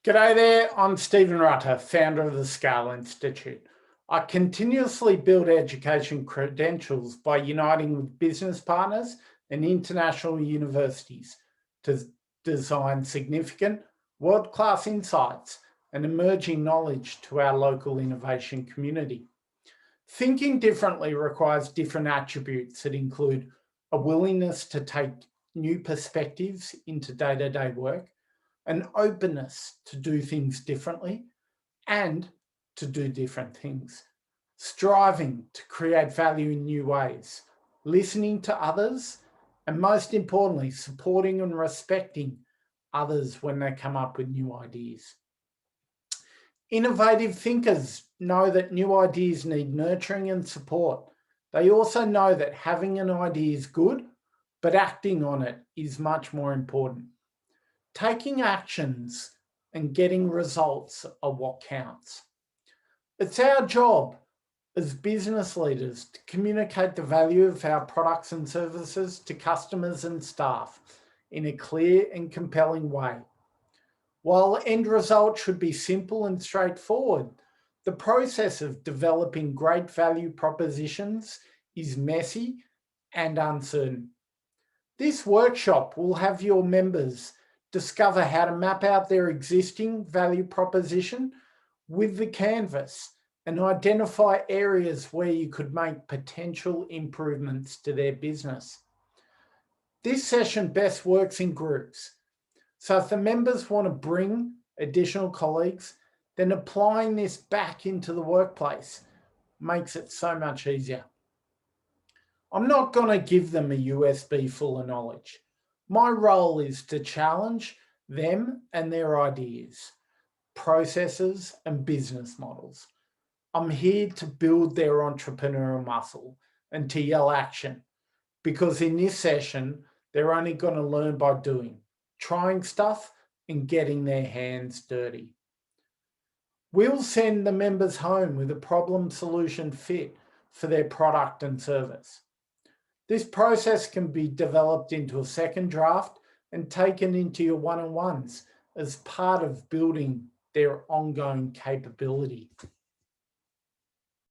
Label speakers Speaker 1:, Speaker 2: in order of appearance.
Speaker 1: G'day there, I'm Stephen Rutter, founder of the Scale Institute. I continuously build education credentials by uniting with business partners and international universities to design significant world-class insights and emerging knowledge to our local innovation community. Thinking differently requires different attributes that include a willingness to take new perspectives into day-to-day work, an openness to do things differently and to do different things, striving to create value in new ways, listening to others, and most importantly, supporting and respecting others when they come up with new ideas. Innovative thinkers know that new ideas need nurturing and support. They also know that having an idea is good, but acting on it is much more important. Taking actions and getting results are what counts. It's our job as business leaders to communicate the value of our products and services to customers and staff in a clear and compelling way. While the end result should be simple and straightforward, the process of developing great value propositions is messy and uncertain. This workshop will have your members discover how to map out their existing value proposition with the canvas and identify areas where you could make potential improvements to their business. This session best works in groups. So if the members want to bring additional colleagues, then applying this back into the workplace makes it so much easier. I'm not going to give them a USB full of knowledge. My role is to challenge them and their ideas, processes, and business models. I'm here to build their entrepreneurial muscle and to yell action, because in this session, they're only going to learn by doing, trying stuff and getting their hands dirty. We'll send the members home with a problem solution fit for their product and service. This process can be developed into a second draft and taken into your one-on-ones as part of building their ongoing capability.